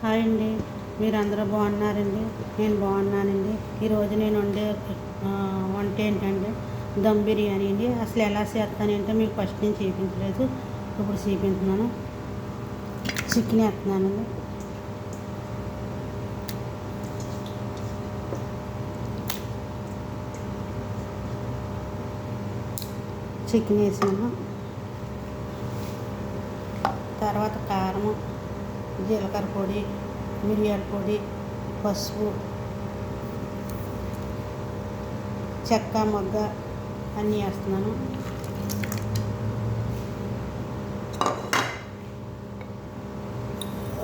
Hi అండి. మీరందరూ బాగున్నారండి? నేను బాగున్నానండి. ఈరోజు నేను వండే వంట ఏంటంటే దమ్ బిర్యానీ అండి. అసలు ఎలా చేస్తానంటే మీకు ఫస్ట్ నేను చూపించలేదు, ఇప్పుడు చూపించున్నాను. చికెన్ వేస్తున్నానండి. చికెన్ వేసాను, తర్వాత కారం, జీలకర్ర పొడి, మిరియాల పొడి, పసుపు, చెక్క మొగ్గ అన్నీ వేస్తున్నాను.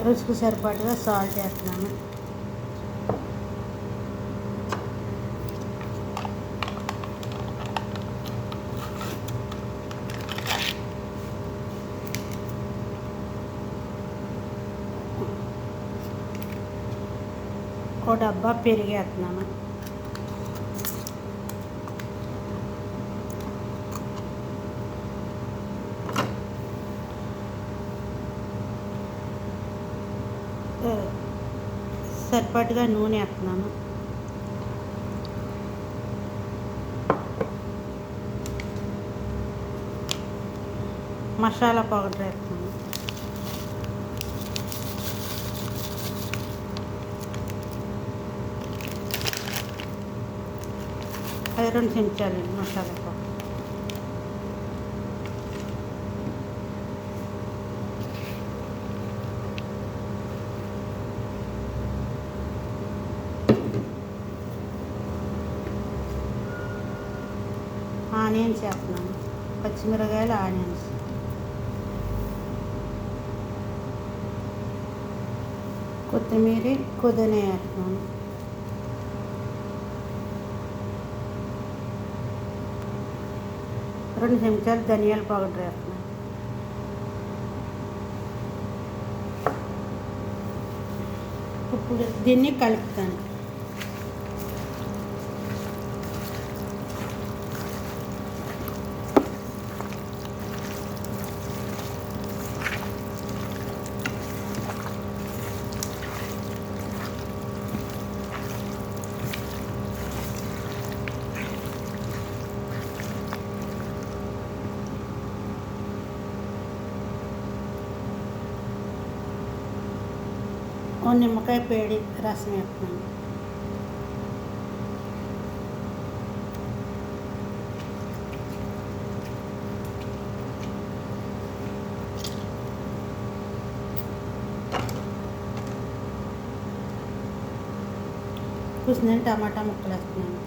రుచికి సరిపడగా సాల్ట్ వేస్తున్నాను. ఒక డబ్బా పెరుగు వేస్తున్నాను. సరిపడగా నూనె వేస్తున్నాను. మసాలా పౌడర్ వేస్తున్నాను. అది 2 చెంచాలు మసాలా పౌడర్. ఆనియన్స్ వేస్తున్నాను. పచ్చిమిరకాయలు, ఆనియన్స్, కొత్తిమీర, పుదీనా వేస్తున్నాను. రెండు చెంచాలు ధనియాల పౌడర్ వేస్తున్నాను. ఇప్పుడు దీన్ని కలుపుతాను. నిమ్మకాయ పేడి రసం వేస్తున్నాను. కుసిన టమాటా ముక్కలు వేస్తున్నాను.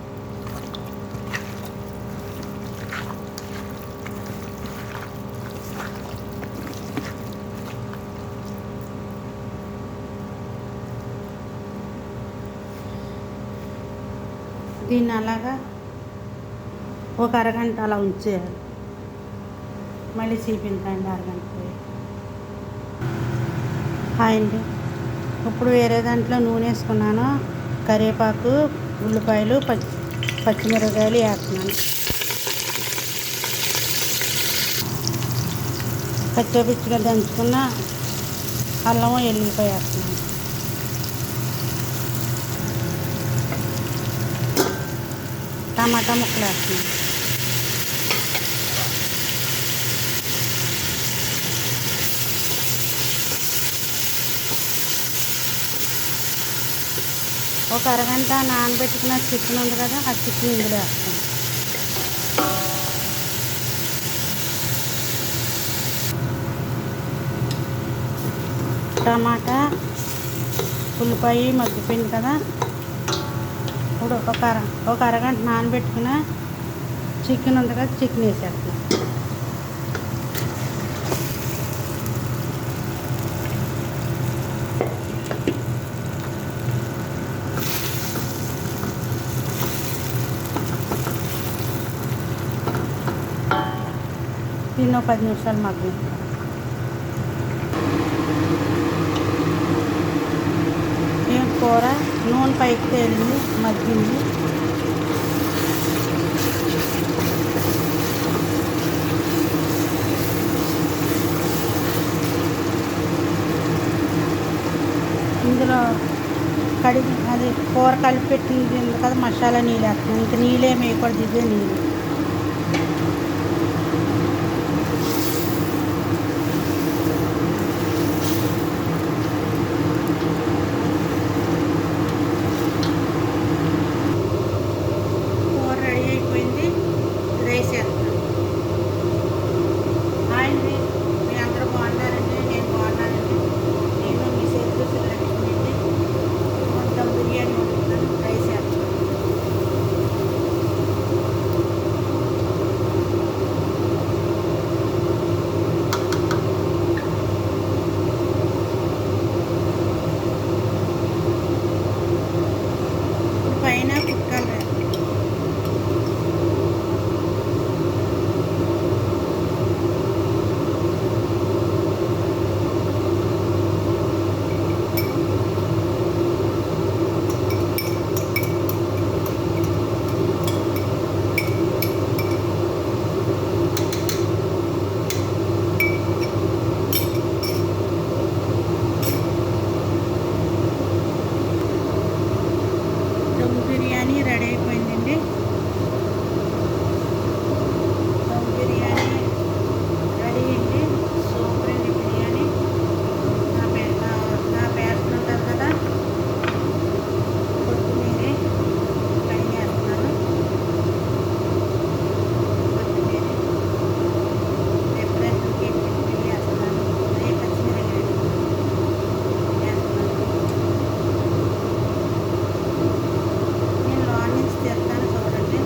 దీన్ని అలాగా ఒక అరగంట అలా ఉంచేయాలి. మళ్ళీ చూపించండి అరగంట. హాయ్ అండి. ఇప్పుడు వేరే దాంట్లో నూనె వేసుకున్నాను. కరివేపాకు, ఉల్లిపాయలు, పచ్చిమిరకాయలు వేస్తున్నాను. పచ్చిపిచ్చిగా దంచుకున్న అల్లం, ఎల్లిపాయ వేస్తున్నాను. టమాటా ముక్కలు వేస్తున్నాను. ఒక అరగంట నానబెట్టుకున్న చికెన్ ఉంది కదా, ఆ చికెన్ ఇందులో వేస్తాను. టమాటా, ఉల్లిపాయ మగ్గిపోయింది కదా, ఇప్పుడు ఒక అరగంట నానబెట్టుకున్న చికెన్ ఉంది కదా, చికెన్ వేసేస్తాను. దీన్ని 10 నిమిషాలు మగ్గిస్తాను. కూర నూనె పైకి తేలింది, మగ్గింది. ఇందులో కడిగి అది కూర కలిపి పెట్టింది ఉంది కదా, మసాలా నీళ్ళు వేస్తున్నాను. ఇంకా నీళ్ళేమి వేయకూడదు, ఇదే నీళ్ళు. కూర రెడీ అయిపోయింది, రైస్ వేస్తాను. హాయ్ అండి, మీ అందరూ బాగున్నారండి? నేను బాగున్నానండి. నేను మీ సేతు లక్ష్మి అండి. మొత్తం బిర్యానీ వండుతాను, రైస్ వేస్తాను. పైన కుక్కలు దమ్ బిర్యానీ రెడీ అయిపోయిందండి. దమ్ బిర్యానీ రెడీ అయింది. సూపర్ అండి బిర్యానీ. నా పేస్ట్ ఉంటుంది కదా, కొత్తిమీర కడిగేస్తున్నాను. కొత్తిమీర డెకరేషన్కి వేస్తున్నాను. పచ్చిమిరకాయ వేస్తున్నాను. నేను ఆనియన్స్ చేస్తాను, చూడండి.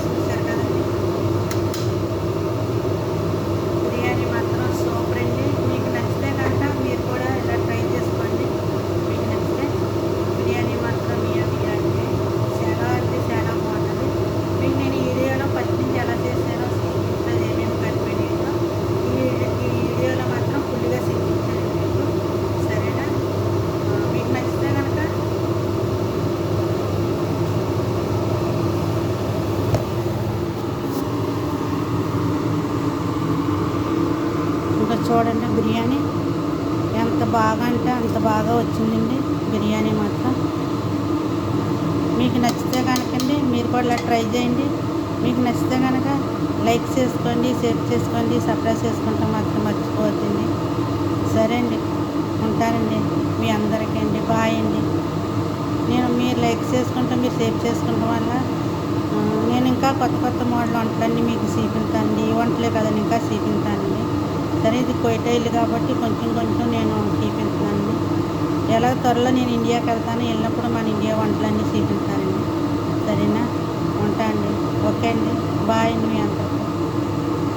చూశారు కదండి, బిర్యానీ మాత్రం సూపర్ అండి. మీకు నచ్చితే కనుక మీరు కూడా ఇలా ట్రై చేసుకోండి. మీకు నచ్చితే బిర్యానీ మాత్రం మీ బిర్యానీ చాలా అంటే చాలా బాగుంటుంది. మీకు నేను ఈ వీడియోలో ఫస్ట్ నుంచి ఎలా చేశానో చూపించలేదు, ఏమేమి కలిపినాయో. ఈ వీడియోలో మాత్రం ఫుల్గా చూపించాను మీకు. సరేనా? మీకు నచ్చితే కనుక ఇంకా చూడండి, బిర్యానీ ఎంత బాగా అంటే అంత బాగా వచ్చిందండి బిర్యానీ మాత్రం. మీకు నచ్చితే కనుకండి మీరు కూడా ఇలా ట్రై చేయండి. మీకు నచ్చితే కనుక లైక్ చేసుకోండి, షేర్ చేసుకోండి, సబ్స్క్రైబ్ చేసుకుంటాం మాత్రం మర్చిపోతుంది. సరే అండి, ఉంటానండి. మీ అందరికీ అండి, బాయ్ అండి. మీరు లైక్ చేసుకుంటాం, మీరు షేర్ చేసుకుంటాం వల్ల నేను ఇంకా కొత్త కొత్త మోడల్ వంటలన్నీ మీకు చూపించానండి. ఈ వంటలే కదండి, ఇంకా చూపించానండి. సరే, ఇది కొయిట ఇల్లు కాబట్టి కొంచెం కొంచెం నేను చూపించానండి. ఎలా త్వరలో నేను ఇండియాకి వెళ్తాను, వెళ్ళినప్పుడు మన ఇండియా వంటలన్నీ చూపించానండి. సరేనా? ఉంటా అండి. ఓకే అండి, బాయ్ అండి మీ అందరూ.